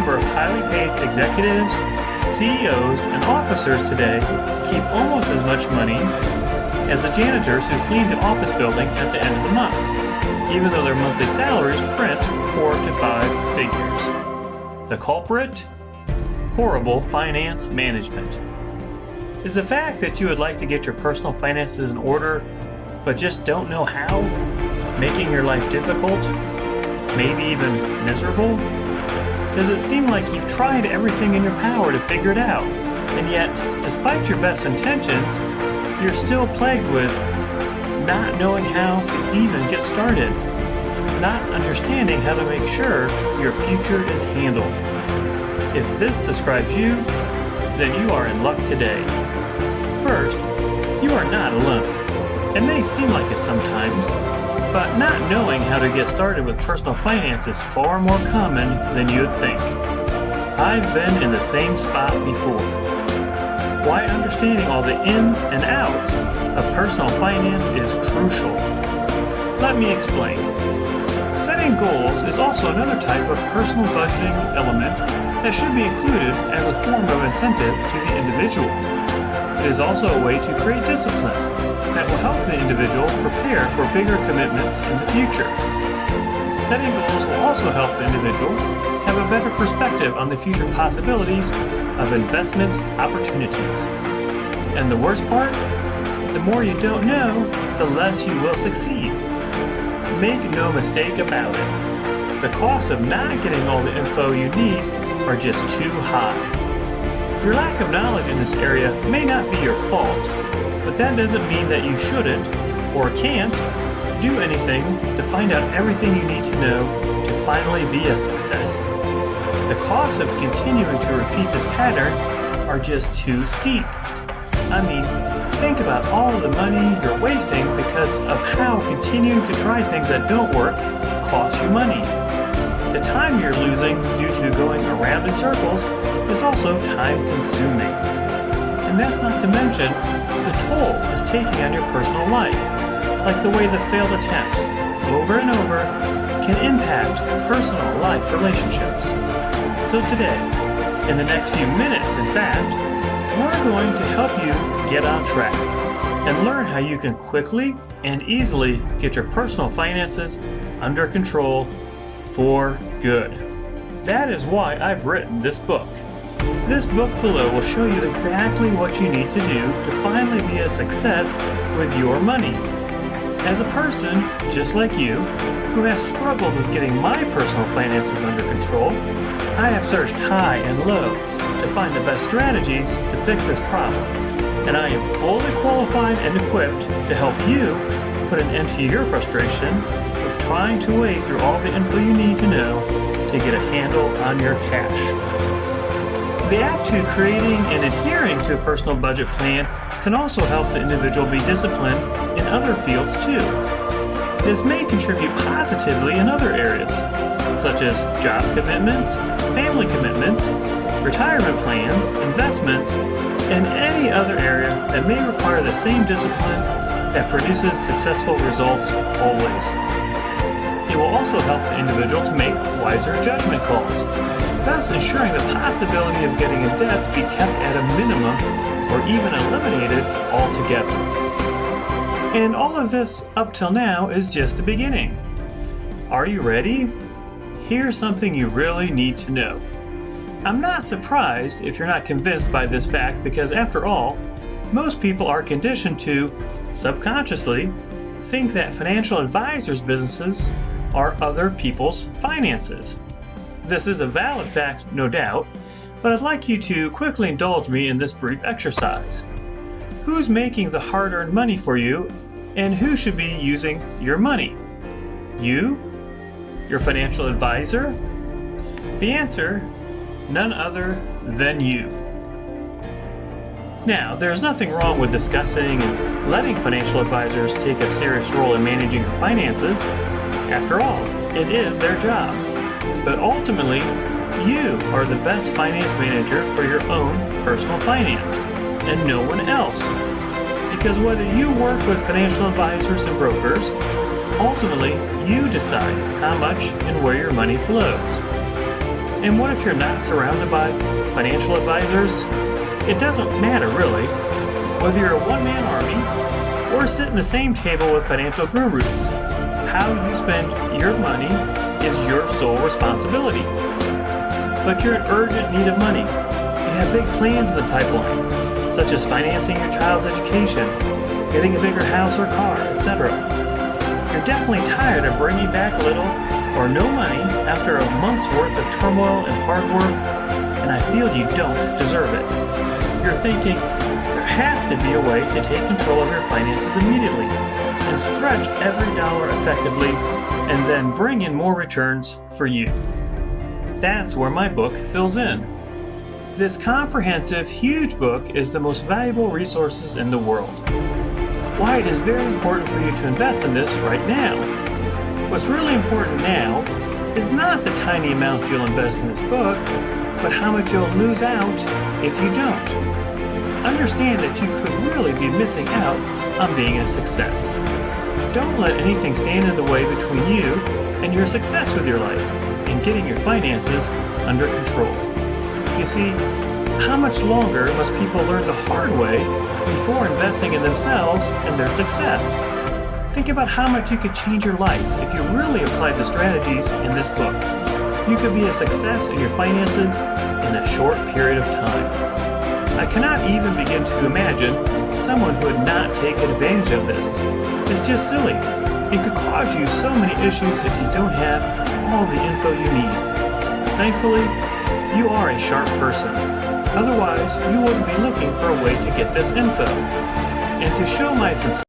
number of highly paid executives, CEOs, and officers today keep almost as much money as the janitors who clean the office building at the end of the month, even though their monthly salaries print 4 to 5 figures. The culprit? Horrible finance management. Is the fact that you would like to get your personal finances in order, but just don't know how, making your life difficult, maybe even miserable? Does it seem like you've tried everything in your power to figure it out, and yet, despite your best intentions, you're still plagued with not knowing how to even get started, not understanding how to make sure your future is handled? If this describes you, then you are in luck today. First, you are not alone. It may seem like it sometimes, but not knowing how to get started with personal finance is far more common than you'd think. I've been in the same spot before. Why understanding all the ins and outs of personal finance is crucial. Let me explain. Setting goals is also another type of personal budgeting element that should be included as a form of incentive to the individual. It is also a way to create discipline that will help the individual prepare for bigger commitments in the future. Setting goals will also help the individual have a better perspective on the future possibilities of investment opportunities. And the worst part? The more you don't know, the less you will succeed. Make no mistake about it. The costs of not getting all the info you need are just too high. Your lack of knowledge in this area may not be your fault, but that doesn't mean that you shouldn't or can't do anything to find out everything you need to know to finally be a success. The costs of continuing to repeat this pattern are just too steep. I mean, think about all of the money you're wasting because of how continuing to try things that don't work costs you money. The time you're losing due to going around in circles is also time consuming. And that's not to mention the toll it's taking on your personal life, like the way the failed attempts over and over can impact personal life relationships. So today, in the next few minutes in fact, we're going to help you get on track and learn how you can quickly and easily get your personal finances under control for good. That is why I've written this book. This book below will show you exactly what you need to do to finally be a success with your money. As a person, just like you, who has struggled with getting my personal finances under control, I have searched high and low to find the best strategies to fix this problem, and I am fully qualified and equipped to help you put an end to your frustration with trying to wade through all the info you need to know to get a handle on your cash. The act to creating and adhering to a personal budget plan can also help the individual be disciplined in other fields too. This may contribute positively in other areas, such as job commitments, family commitments, retirement plans, investments, and any other area that may require the same discipline that produces successful results always. It will also help the individual to make wiser judgment calls, thus ensuring the possibility of getting in debts be kept at a minimum or even eliminated altogether. And all of this up till now is just the beginning. Are you ready? Here's something you really need to know. I'm not surprised if you're not convinced by this fact because after all, most people are conditioned to, subconsciously, think that financial advisors' businesses are other people's finances. This is a valid fact, no doubt, but I'd like you to quickly indulge me in this brief exercise. Who's making the hard-earned money for you, and who should be using your money? You? Your financial advisor? The answer, none other than you. Now, there's nothing wrong with discussing and letting financial advisors take a serious role in managing your finances. After all, it is their job. But ultimately, you are the best finance manager for your own personal finance, and no one else. Because whether you work with financial advisors and brokers, ultimately you decide how much and where your money flows. And what if you're not surrounded by financial advisors? It doesn't matter really. Whether you're a one-man army or sit in the same table with financial gurus, how you spend your money is your sole responsibility. But you're in urgent need of money. You have big plans in the pipeline, such as financing your child's education, getting a bigger house or car, etc. You're definitely tired of bringing back little or no money after a month's worth of turmoil and hard work, and I feel you don't deserve it. You're thinking, there has to be a way to take control of your finances immediately and stretch every dollar effectively and then bring in more returns for you. That's where my book fills in. This comprehensive, huge book is the most valuable resources in the world. Why it is very important for you to invest in this right now. What's really important now is not the tiny amount you'll invest in this book, but how much you'll lose out if you don't. Understand that you could really be missing out on being a success. Don't let anything stand in the way between you and your success with your life and getting your finances under control. You see, how much longer must people learn the hard way before investing in themselves and their success? Think about how much you could change your life if you really applied the strategies in this book. You could be a success in your finances in a short period of time. I cannot even begin to imagine someone who would not take advantage of this. It's just silly. It could cause you so many issues if you don't have all the info you need. Thankfully, you are a sharp person. Otherwise, you wouldn't be looking for a way to get this info. And to show my sincerity,